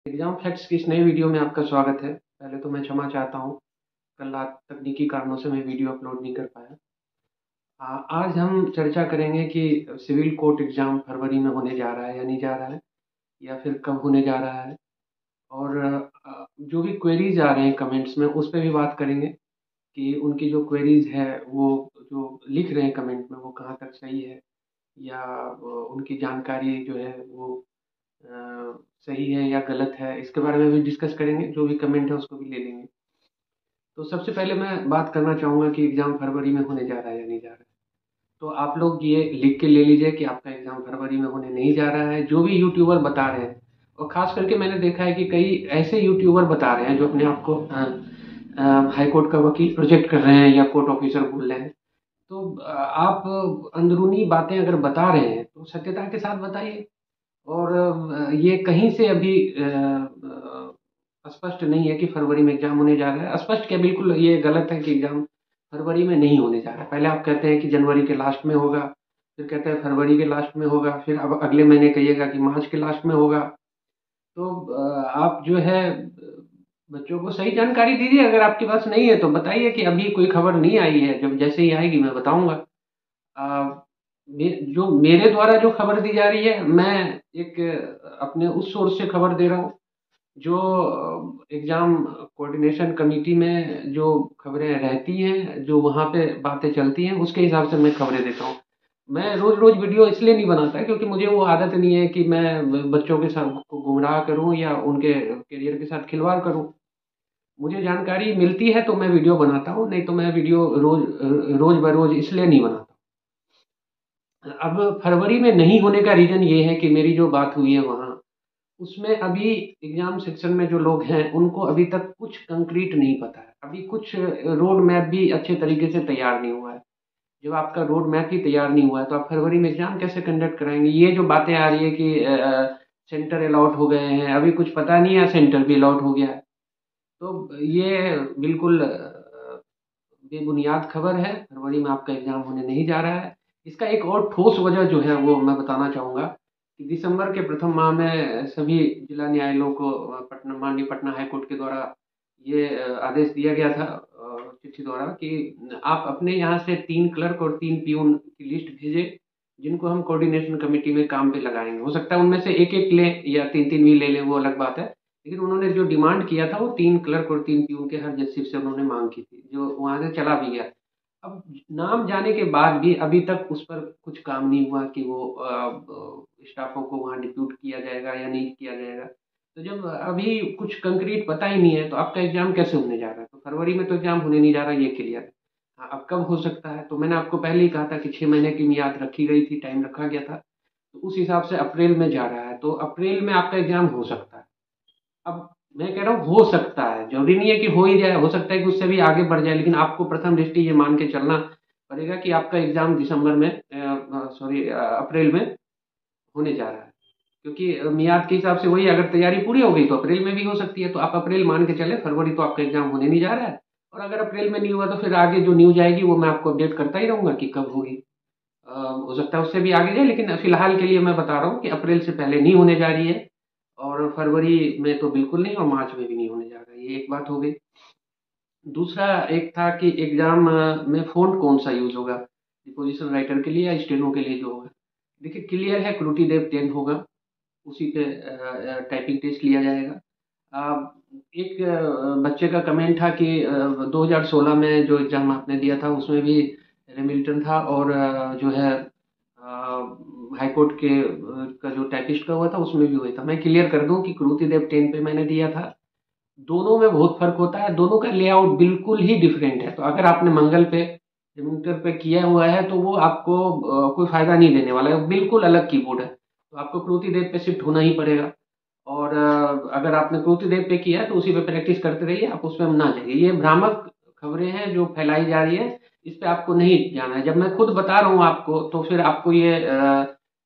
Exam facts की इस नए वीडियो में आपका स्वागत है। पहले तो मैं क्षमा चाहता हूँ, कल रात तकनीकी कारणों से मैं वीडियो अपलोड नहीं कर पाया। आज हम चर्चा करेंगे कि सिविल कोर्ट एग्ज़ाम फरवरी में होने जा रहा है या नहीं जा रहा है, या फिर कब होने जा रहा है। और जो भी क्वेरीज़ आ रहे हैं कमेंट्स में, उस पे भी बात करेंगे कि उनकी जो क्वेरीज़ है, वो जो लिख रहे हैं कमेंट में, वो कहाँ तक सही है, या उनकी जानकारी जो है वो अ, सही है या गलत है। इसके बारे में भी डिस्कस करेंगे, जो भी कमेंट है उसको भी ले लेंगे। तो सबसे पहले मैं बात करना चाहूँगा कि एग्ज़ाम फरवरी में होने जा रहा है या नहीं जा रहा है। तो आप लोग ये लिख के ले लीजिए कि आपका एग्ज़ाम फरवरी में होने नहीं जा रहा है, जो भी यूट्यूबर बता रहे हैं। और ख़ास करके मैंने देखा है कि कई ऐसे यूट्यूबर बता रहे हैं जो अपने आप को हाई कोर्ट का वकील प्रोजेक्ट कर रहे हैं या कोर्ट ऑफिसर बोल रहे हैं। तो आप अंदरूनी बातें अगर बता रहे हैं तो सत्यता के साथ बताइए। और ये कहीं से अभी स्पष्ट नहीं है कि फरवरी में एग्ज़ाम होने जा रहा है। स्पष्ट क्या, बिल्कुल ये गलत है कि एग्ज़ाम फरवरी में नहीं होने जा रहा है। पहले आप कहते हैं कि जनवरी के लास्ट में होगा, फिर कहते हैं फरवरी के लास्ट में होगा, फिर अब अगले महीने कहिएगा कि मार्च के लास्ट में होगा। तो आप जो है बच्चों को सही जानकारी दीजिए। अगर आपके पास नहीं है तो बताइए कि अभी कोई खबर नहीं आई है, जब जैसे ही आएगी मैं बताऊँगा। अ, जो मेरे द्वारा जो खबर दी जा रही है, मैं एक अपने उस सोर्स से खबर दे रहा हूँ जो एग्ज़ाम कोऑर्डिनेशन कमेटी में जो खबरें रहती हैं, जो वहाँ पे बातें चलती हैं, उसके हिसाब से मैं खबरें देता हूँ। मैं रोज़-रोज़ वीडियो इसलिए नहीं बनाता क्योंकि मुझे वो आदत नहीं है कि मैं बच्चों के साथ को गुमराह करूँ या उनके करियर के साथ खिलवाड़ करूँ। मुझे जानकारी मिलती है तो मैं वीडियो बनाता हूँ, नहीं तो मैं वीडियो रोज़ ब-रोज़ इसलिए नहीं बनाता। अब फरवरी में नहीं होने का रीज़न ये है कि मेरी जो बात हुई है वहाँ, उसमें अभी एग्ज़ाम सेक्शन में जो लोग हैं, उनको अभी तक कुछ कंक्रीट नहीं पता है। अभी कुछ रोड मैप भी अच्छे तरीके से तैयार नहीं हुआ है। जब आपका रोड मैप ही तैयार नहीं हुआ है, तो आप फरवरी में एग्ज़ाम कैसे कंडक्ट कराएँगे? ये जो बातें आ रही है कि सेंटर अलॉट हो गए हैं, अभी कुछ पता नहीं है, सेंटर भी अलॉट हो गया है। तो ये बिल्कुल बेबुनियाद खबर है। फरवरी में आपका एग्ज़ाम होने नहीं जा रहा है। इसका एक और ठोस वजह जो है वो मैं बताना चाहूँगा कि दिसंबर के प्रथम माह में सभी जिला न्यायालयों को पटना माननीय पटना हाई कोर्ट के द्वारा ये आदेश दिया गया था चिट्ठी द्वारा कि आप अपने यहाँ से 3 क्लर्क और 3 पियून की लिस्ट भेजें, जिनको हम कोऑर्डिनेशन कमेटी में काम पे लगाएँगे। हो सकता है उनमें से 1-1 लें या 3-3 भी ले लें, वो अलग बात है। लेकिन उन्होंने जो डिमांड किया था वो 3 क्लर्क और 3 पीयून के हर जस्टिस से उन्होंने माँग की थी, जो वहाँ से चला भी गया। अब नाम जाने के बाद भी अभी तक उस पर कुछ काम नहीं हुआ कि वो स्टाफों को वहाँ डिप्यूट किया जाएगा या नहीं किया जाएगा। तो जब अभी कुछ कंक्रीट पता ही नहीं है, तो आपका एग्ज़ाम कैसे होने जा रहा है? तो फरवरी में तो एग्ज़ाम होने नहीं जा रहा, ये क्लियर है। हाँ, अब कब हो सकता है? तो मैंने आपको पहले ही कहा था कि 6 महीने की मियाद रखी गई थी, टाइम रखा गया था। तो उस हिसाब से अप्रैल में जा रहा है, तो अप्रैल में आपका एग्ज़ाम हो सकता है। अब मैं कह रहा हूँ हो सकता है, ज़रूरी नहीं है कि हो ही जाए, हो सकता है कि उससे भी आगे बढ़ जाए, लेकिन आपको प्रथम दृष्टि ये मान के चलना पड़ेगा कि आपका एग्ज़ाम दिसंबर में अप्रैल में होने जा रहा है। क्योंकि मियाद के हिसाब से वही, अगर तैयारी पूरी हो गई तो अप्रैल में भी हो सकती है, तो आप अप्रैल मान के चलें, फरवरी तो आपका एग्ज़ाम होने नहीं जा रहा है। और अगर अप्रैल में नहीं हुआ तो फिर आगे जो न्यूज़ आएगी वो मैं आपको अपडेट करता ही रहूँगा कि कब होगी। हो सकता है उससे भी आगे जाए, लेकिन फिलहाल के लिए मैं बता रहा हूँ कि अप्रैल से पहले नहीं होने जा रही है, और फरवरी में तो बिल्कुल नहीं, और मार्च में भी नहीं होने जा रहा है। ये एक बात हो गई। दूसरा एक था कि एग्ज़ाम में फ़ॉन्ट कौन-सा यूज़ होगा, डिपोज़िशन राइटर के लिए या स्टेनो के लिए जो होगा। देखिए क्लियर है, क्रूटीदेव 10 होगा, उसी पे टाइपिंग टेस्ट लिया जाएगा। एक बच्चे का कमेंट था कि 2016 में जो एग्ज़ाम आपने दिया था उसमें भी हैमिल्टन था, और जो है हाई कोर्ट के का जो टाइपिस्ट का हुआ था उसमें भी वही था। मैं क्लियर कर दूँ कि क्रूटीदेव 10 पे मैंने दिया था। दोनों में बहुत फ़र्क होता है, दोनों का लेआउट बिल्कुल ही डिफरेंट है। तो अगर आपने मंगल पे, रिमाइंडर पे किया हुआ है तो वो आपको कोई फ़ायदा नहीं देने वाला है, बिल्कुल अलग कीबोर्ड है। तो आपको क्रूटीदेव पे शिफ्ट होना ही पड़ेगा। और अगर आपने क्रूटीदेव पे किया है तो उसी पे प्रैक्टिस करते रहिए, आप उसमें ना जाइए। ये भ्रामक खबरें हैं जो फैलाई जा रही है, इस पे आपको नहीं जाना है। जब मैं खुद बता रहा हूँ आपको तो फिर आपको ये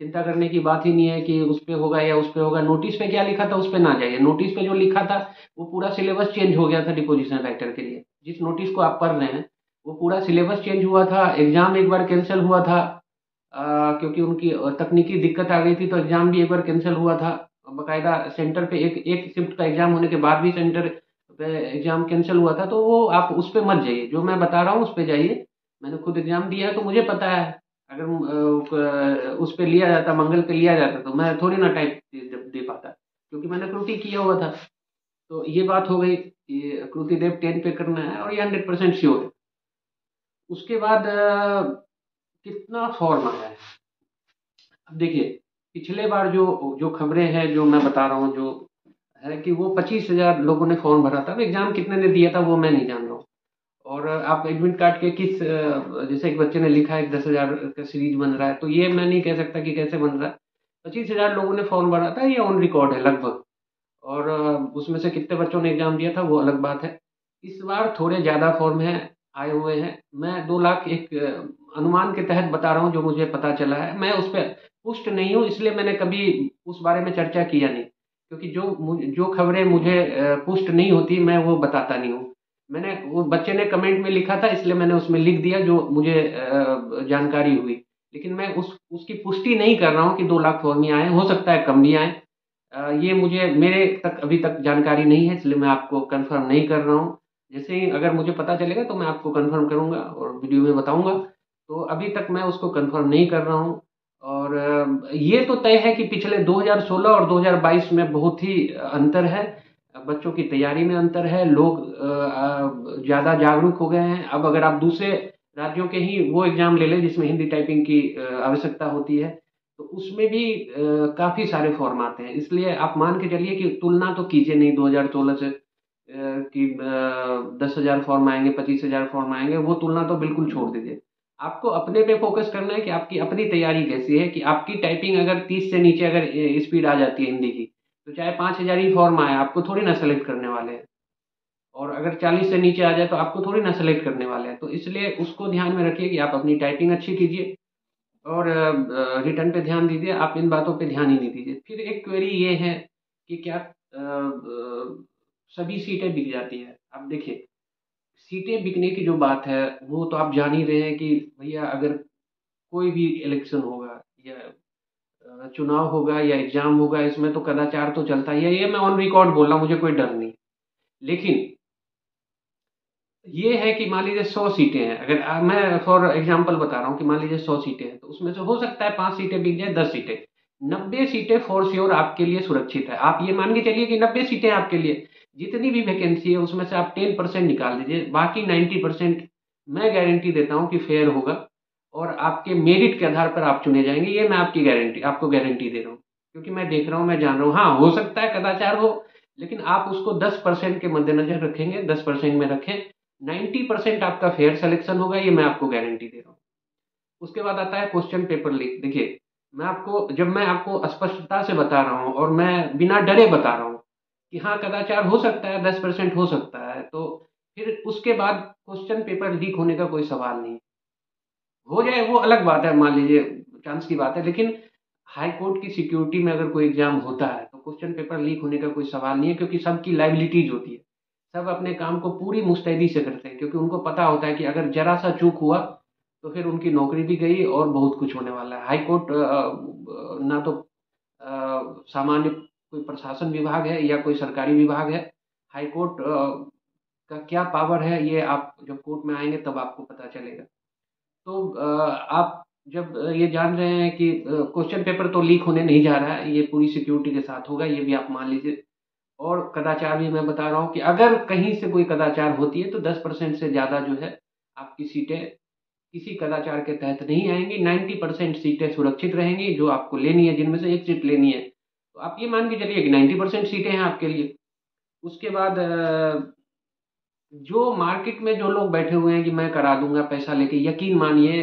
चिंता करने की बात ही नहीं है कि उस पे होगा या उस पे होगा। नोटिस पे क्या लिखा था उस पे ना जाइए। नोटिस पे जो लिखा था वो पूरा सिलेबस चेंज हो गया था डिपोजिशन राइटर के लिए। जिस नोटिस को आप पढ़ रहे हैं वो पूरा सिलेबस चेंज हुआ था। एग्ज़ाम एक बार कैंसल हुआ था क्योंकि उनकी तकनीकी दिक्कत आ गई थी, तो एग्ज़ाम भी एक बार कैंसल हुआ था। बाकायदा सेंटर पे एक एक शिफ्ट का एग्जाम होने के बाद भी सेंटर पे एग्जाम कैंसिल हुआ था, तो वो आप उस पे मत जाइए, जो मैं बता रहा हूँ उस पे जाइए। मैंने खुद एग्जाम दिया है तो मुझे पता है। अगर उस पे लिया जाता, मंगल पे लिया जाता, तो मैं थोड़ी ना टाइप दे पाता, क्योंकि मैंने त्रुटि किया हुआ था। तो ये बात हो गई कि कृति देव 10 पे करना है, और ये 100% श्योर है। उसके बाद कितना फॉर्म आया है, अब देखिए। पिछले बार जो जो खबरें हैं, जो मैं बता रहा हूँ, जो है कि वो 25,000 लोगों ने फॉर्म भरा था। अब एग्जाम कितने ने दिया था वो मैं नहीं जान रहा हूँ। और आप एडमिट कार्ड के किस जैसे एक बच्चे ने लिखा है 10,000 का सीरीज बन रहा है, तो ये मैं नहीं कह सकता कि कैसे बन रहा है। 25,000 लोगों ने फॉर्म भरा था, ये ऑन रिकॉर्ड है लगभग। और उसमें से कितने बच्चों ने एग्जाम दिया था वो अलग बात है। इस बार थोड़े ज़्यादा फॉर्म हैं, आए हुए हैं। मैं 2 लाख एक अनुमान के तहत बता रहा हूँ, जो मुझे पता चला है। मैं उस पर पुष्ट नहीं हूँ, इसलिए मैंने कभी उस बारे में चर्चा किया नहीं, क्योंकि जो खबरें मुझे पुष्ट नहीं होती मैं वो बताता नहीं हूँ। मैंने, वो बच्चे ने कमेंट में लिखा था इसलिए मैंने उसमें लिख दिया जो मुझे जानकारी हुई। लेकिन मैं उस उसकी पुष्टि नहीं कर रहा हूँ कि 2 लाख फॉर्म ही आए, हो सकता है कम भी आए। ये मुझे, मेरे तक अभी तक जानकारी नहीं है, इसलिए मैं आपको कंफर्म नहीं कर रहा हूँ। जैसे ही अगर मुझे पता चलेगा तो मैं आपको कंफर्म करूंगा और वीडियो में बताऊंगा। तो अभी तक मैं उसको कंफर्म नहीं कर रहा हूँ। और ये तो तय है कि पिछले 2016 और 2022 में बहुत ही अंतर है। बच्चों की तैयारी में अंतर है, लोग ज़्यादा जागरूक हो गए हैं। अब अगर आप दूसरे राज्यों के ही वो एग्जाम ले लें जिसमें हिंदी टाइपिंग की आवश्यकता होती है, तो उसमें भी काफ़ी सारे फॉर्म आते हैं। इसलिए आप मान के चलिए कि तुलना तो कीजिए नहीं 2016 से, कि 10,000 फॉर्म आएंगे, 25,000 फॉर्म आएंगे, वो तुलना तो बिल्कुल छोड़ दीजिए। आपको अपने पे फोकस करना है कि आपकी अपनी तैयारी कैसी है, कि आपकी टाइपिंग अगर 30 से नीचे अगर स्पीड आ जाती है हिंदी की, तो चाहे 5,000 ही फॉर्म आए, आपको थोड़ी ना सेलेक्ट करने वाले हैं। और अगर 40 से नीचे आ जाए तो आपको थोड़ी ना सेलेक्ट करने वाले हैं। तो इसलिए उसको ध्यान में रखिए कि आप अपनी टाइपिंग अच्छी कीजिए, और रिटर्न पे ध्यान दीजिए। आप इन बातों पे ध्यान ही नहीं दीजिए। फिर एक क्वेरी ये है कि क्या सभी सीटें बिक जाती है? अब देखिए, सीटें बिकने की जो बात है वो तो आप जान ही रहे हैं कि भैया, अगर कोई भी इलेक्शन होगा या चुनाव होगा या एग्जाम होगा, इसमें तो कदाचार तो चलता ही है। ये मैं ऑन रिकॉर्ड बोल रहा हूँ, मुझे कोई डर नहीं। लेकिन ये है कि मान लीजिए 100 सीटें हैं, अगर मैं फॉर एग्जांपल बता रहा हूँ कि मान लीजिए 100 सीटें हैं, तो उसमें से हो सकता है 5 सीटें बिक जाए, 10 सीटें। 90 सीटें फॉर श्योर आपके लिए सुरक्षित है। आप ये मान के चलिए कि 90 सीटें आपके लिए, जितनी भी वैकेंसी है उसमें से आप 10% निकाल दीजिए, बाकी 90% मैं गारंटी देता हूँ कि फेयर होगा। और आपके मेरिट के आधार पर आप चुने जाएंगे, ये मैं आपकी गारंटी, आपको गारंटी दे रहा हूँ। क्योंकि मैं देख रहा हूँ, मैं जान रहा हूँ। हाँ, हो सकता है कदाचार हो, लेकिन आप उसको 10% के मद्देनजर रखेंगे, 10% में रखें। 90% आपका फेयर सिलेक्शन होगा, ये मैं आपको गारंटी दे रहा हूँ। उसके बाद आता है क्वेश्चन पेपर लीक। देखिए, मैं आपको, जब मैं आपको स्पष्टता से बता रहा हूँ और मैं बिना डरे बता रहा हूँ कि हाँ कदाचार हो सकता है, 10% हो सकता है, तो फिर उसके बाद क्वेश्चन पेपर लीक होने का कोई सवाल नहीं। हो जाए वो अलग बात है, मान लीजिए चांस की बात है, लेकिन हाई कोर्ट की सिक्योरिटी में अगर कोई एग्जाम होता है तो क्वेश्चन पेपर लीक होने का कोई सवाल नहीं है, क्योंकि सबकी लाइबिलिटीज होती है। सब अपने काम को पूरी मुस्तैदी से करते हैं, क्योंकि उनको पता होता है कि अगर जरा सा चूक हुआ तो फिर उनकी नौकरी भी गई और बहुत कुछ होने वाला है। हाई कोर्ट ना तो सामान्य कोई प्रशासन विभाग है या कोई सरकारी विभाग है। हाई कोर्ट का क्या पावर है, ये आप जब कोर्ट में आएंगे तब आपको पता चलेगा। तो आप जब ये जान रहे हैं कि क्वेश्चन पेपर तो लीक होने नहीं जा रहा है, ये पूरी सिक्योरिटी के साथ होगा, ये भी आप मान लीजिए। और कदाचार भी मैं बता रहा हूँ कि अगर कहीं से कोई कदाचार होती है तो 10% से ज़्यादा जो है आपकी सीटें किसी कदाचार के तहत नहीं आएंगी। 90% सीटें सुरक्षित रहेंगी जो आपको लेनी है, जिनमें से एक सीट लेनी है। तो आप ये मान के चलिए कि 90% सीटें हैं आपके लिए। उसके बाद जो मार्केट में जो लोग बैठे हुए हैं कि मैं करा दूंगा पैसा लेके, यकीन मानिए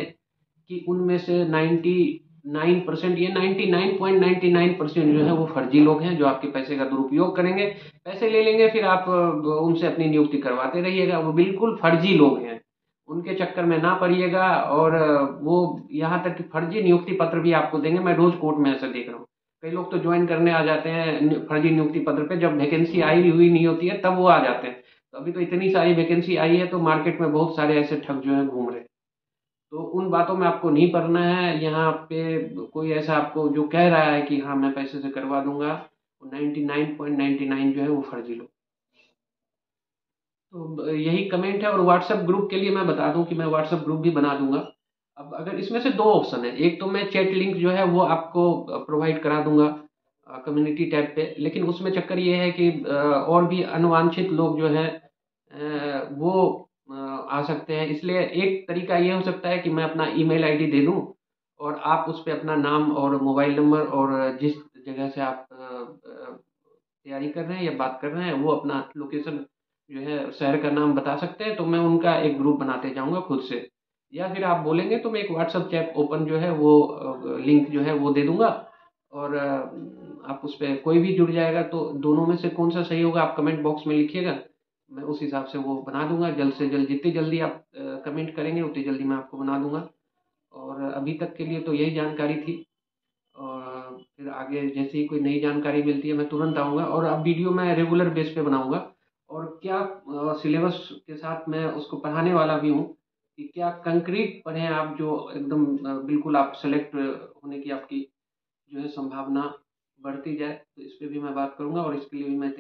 कि उनमें से 99%, ये 99.99% जो है वो फर्जी लोग हैं, जो आपके पैसे का दुरुपयोग करेंगे। पैसे ले लेंगे, फिर आप उनसे अपनी नियुक्ति करवाते रहिएगा। वो बिल्कुल फर्जी लोग हैं, उनके चक्कर में ना पड़िएगा। और वो यहाँ तक कि फर्जी नियुक्ति पत्र भी आपको देंगे। मैं रोज कोर्ट में ऐसा देख रहा हूँ, कई लोग तो ज्वाइन करने आ जाते हैं फर्जी नियुक्ति पत्र पे, जब वैकेंसी आई हुई नहीं होती है तब वो आ जाते हैं। तो अभी तो इतनी सारी वैकेंसी आई है तो मार्केट में बहुत सारे ऐसे ठग जो हैं घूम रहे हैं। तो उन बातों में आपको नहीं पड़ना है। यहाँ पे कोई ऐसा आपको जो कह रहा है कि हाँ मैं पैसे से करवा दूंगा, 99.99 जो है वो फर्जी लोग। तो यही कमेंट है। और व्हाट्सएप ग्रुप के लिए मैं बता दूं कि मैं व्हाट्सएप ग्रुप भी बना दूंगा। अब अगर इसमें से दो ऑप्शन है, एक तो मैं चैट लिंक जो है वो आपको प्रोवाइड करा दूंगा कम्युनिटी टैब पे, लेकिन उसमें चक्कर ये है कि और भी अनवांछित लोग जो है वो आ सकते हैं। इसलिए एक तरीका ये हो सकता है कि मैं अपना ईमेल आईडी दे दूं और आप उस पे अपना नाम और मोबाइल नंबर और जिस जगह से आप तैयारी कर रहे हैं या बात कर रहे हैं वो अपना लोकेशन जो है शहर का नाम बता सकते हैं, तो मैं उनका एक ग्रुप बनाते जाऊंगा खुद से। या फिर आप बोलेंगे तो मैं एक व्हाट्सएप चैट ओपन जो है वो लिंक जो है वो दे दूंगा। और आप उस पर कोई भी जुड़ जाएगा, तो दोनों में से कौन सा सही होगा आप कमेंट बॉक्स में लिखिएगा। मैं उस हिसाब से वो बना दूंगा जल्द से जल्द। जितनी जल्दी आप कमेंट करेंगे उतनी जल्दी मैं आपको बना दूंगा। और अभी तक के लिए तो यही जानकारी थी। और फिर आगे जैसे ही कोई नई जानकारी मिलती है मैं तुरंत आऊँगा। और अब वीडियो मैं रेगुलर बेस पे बनाऊँगा। और क्या सिलेबस के साथ मैं उसको पढ़ाने वाला भी हूँ कि क्या कंक्रीट पढ़ें आप, जो एकदम बिल्कुल आप सेलेक्ट होने की आपकी जो है संभावना बढ़ती जाए। तो इस पे भी मैं बात करूँगा और इसके लिए भी मैं